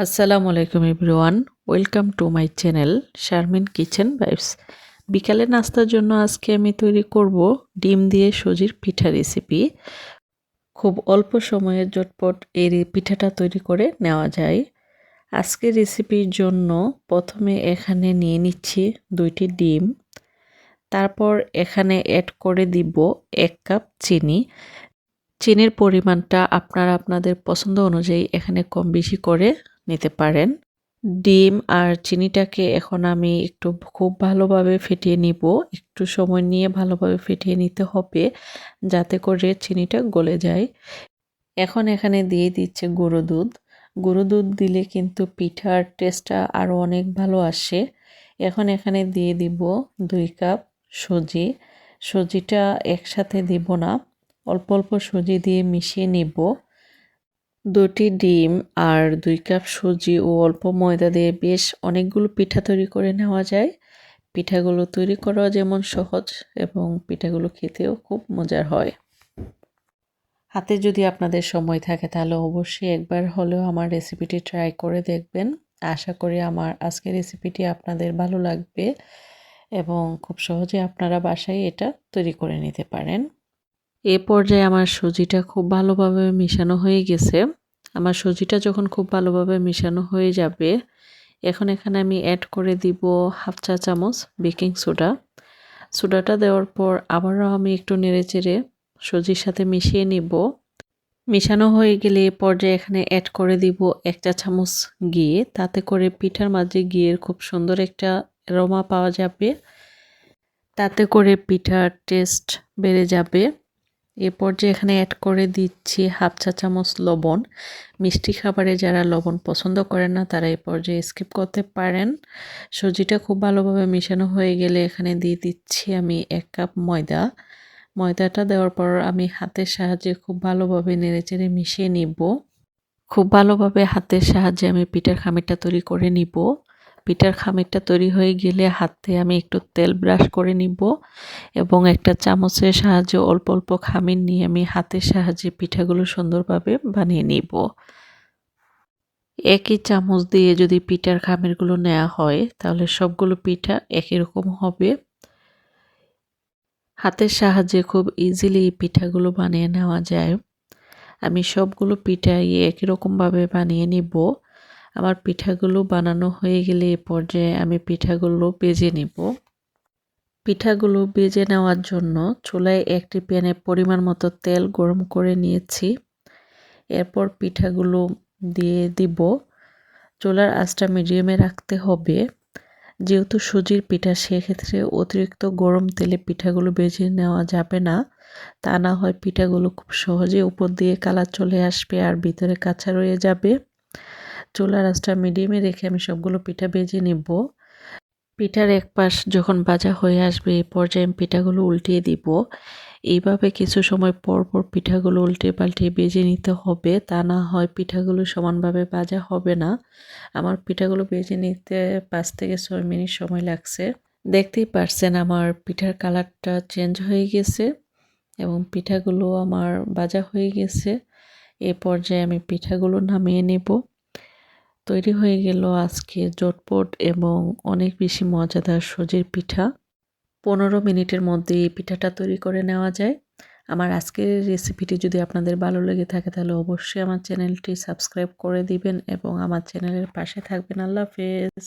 আসসালামু আলাইকুম everyone, welcome to my channel Sharmin kitchen vibes. বিকালে নাস্তার জন্য আজকে আমি তৈরি করব ডিম দিয়ে সুজির পিঠা রেসিপি। খুব অল্প সময়ে ঝটপট এই পিঠাটা তৈরি করে নেওয়া যায়। আজকের রেসিপির জন্য প্রথমে এখানে নিয়ে নিচ্ছি 2টি ডিম। তারপর এখানে অ্যাড করে দিব 1 কাপ চিনি। চিনির পরিমাণটা আপনারা আপনাদের পছন্দ অনুযায়ী এখানে কম বেশি করে নিতে পারেন। ডিম আর চিনিটাকে এখন আমি একটু খুব ভালোভাবে ফেটিয়ে নিব। একটু সময় নিয়ে ভালোভাবে ফেটিয়ে নিতে হবে যাতে করে চিনিটা গলে যায়। এখন এখানে দিয়ে দিচ্ছে গুঁড়ো দুধ। গুঁড়ো দুধ দিলে কিন্তু পিঠার টেস্টটা আরও অনেক ভালো আসে। এখন এখানে দিয়ে দিব 2 কাপ সুজি। সুজিটা একসাথে দিব না, অল্প অল্প সুজি দিয়ে মিশিয়ে নিব। 2টি ডিম আর 2 কাপ সুজি ও অল্প ময়দা দিয়ে বেশ অনেকগুলো পিঠা তৈরি করে নেওয়া যায়। পিঠাগুলো তৈরি করা যেমন সহজ এবং পিঠাগুলো খেতেও খুব মজার হয়। হাতে যদি আপনাদের সময় থাকে তাহলে অবশ্যই একবার হলেও আমার রেসিপিটি ট্রাই করে দেখবেন। আশা করি আমার আজকের রেসিপিটি আপনাদের ভালো লাগবে এবং খুব সহজে আপনারা বাসায় এটা তৈরি করে নিতে পারেন। এ পর্যায়ে আমার সুজিটা খুব ভালোভাবে মিশানো হয়ে গেছে। আমার সুজিটা যখন খুব ভালোভাবে মিশানো হয়ে যাবে, এখন এখানে আমি অ্যাড করে দিব 1/2 চা চামচ বেকিং সোডা। সোডাটা দেওয়ার পর আবারও আমি একটু নেড়েচেড়ে সুজির সাথে মিশিয়ে নিব। মিশানো হয়ে গেলে এ পর্যায়ে এখানে অ্যাড করে দিব 1 চা চামচ ঘি। তাতে করে পিঠার মাঝে ঘিয়ের খুব সুন্দর একটা অ্যারোমা পাওয়া যাবে। তাতে করে পিঠার টেস্ট বেড়ে যাবে। এ পর্যায়ে এখানে অ্যাড করে দিচ্ছি 1/2 চা চামচ লবণ। মিষ্টি খাবারে যারা লবণ পছন্দ করেন না তারা এই পর্যায়ে স্কিপ করতে পারেন। সুজিটা খুব ভালোভাবে মিশানো হয়ে গেলে এখানে দিয়ে দিচ্ছি আমি 1 কাপ ময়দা। ময়দাটা দেওয়ার পর আমি হাতের সাহায্যে খুব ভালোভাবে নেড়েচেড়ে মিশিয়ে নিব। খুব ভালোভাবে হাতের সাহায্যে আমি পিঠার খামিরটা তৈরি করে নিব। পিঠার খামিরটা তৈরি হয়ে গেলে হাতে আমি একটু তেল ব্রাশ করে নিব এবং একটা চামচের সাহায্যে অল্প অল্প খামির নিয়ে আমি হাতের সাহায্যে পিঠাগুলো সুন্দরভাবে বানিয়ে নিব। একই চামচ দিয়ে যদি পিঠার খামিরগুলো নেওয়া হয় তাহলে সবগুলো পিঠা একই রকম হবে। হাতের সাহায্যে খুব ইজিলি এই পিঠাগুলো বানিয়ে নেওয়া যায়। আমি সবগুলো পিঠাই একই রকমভাবে বানিয়ে নিব। আমার পিঠাগুলো বানানো হয়ে গেলে এ পর্যায়ে আমি পিঠাগুলো ভেজে নিব। পিঠাগুলো ভেজে নেওয়ার জন্য চুলায় একটি প্যানে পরিমাণ মতো তেল গরম করে নিয়েছি। এরপর পিঠাগুলো দিয়ে দিব। চুলার আঁচটা মিডিয়ামে রাখতে হবে। যেহেতু সুজির পিঠা সেক্ষেত্রে অতিরিক্ত গরম তেলে পিঠাগুলো ভেজে নেওয়া যাবে না। তা না হয় পিঠাগুলো খুব সহজে উপর দিয়ে কালার চলে আসবে আর ভিতরে কাঁচা রয়ে যাবে। চুলার আঁচটা মিডিয়ামে রেখে আমি সবগুলো পিঠা ভেজে নিব। পিঠার এক পাশ যখন ভাজা হয়ে আসবে এই পর্যায়ে আমি পিঠাগুলো উল্টিয়ে দিব। এইভাবে কিছু সময় পর পর পিঠাগুলো উল্টে পাল্টে ভেজে নিতে হবে, তা না হয় পিঠাগুলো সমানভাবে ভাজা হবে না। আমার পিঠাগুলো ভেজে নিতে 5 থেকে 6 মিনিট সময় লাগছে। দেখতেই পারছেন আমার পিঠার কালারটা চেঞ্জ হয়ে গেছে এবং পিঠাগুলো আমার ভাজা হয়ে গেছে। এ পর্যায়ে আমি পিঠাগুলো নামিয়ে নেব। তৈরি হয়ে গেল আজকে ঝটপট এবং অনেক বেশি মজাদার সুজির পিঠা। 15 মিনিটের মধ্যে এই পিঠাটা তৈরি করে নেওয়া যায়। আমার আজকের রেসিপিটি যদি আপনাদের ভালো লেগে থাকে তাহলে অবশ্যই আমার চ্যানেলটি সাবস্ক্রাইব করে দিবেন এবং আমার চ্যানেলের পাশে থাকবেন। আল্লাহ হাফেজ।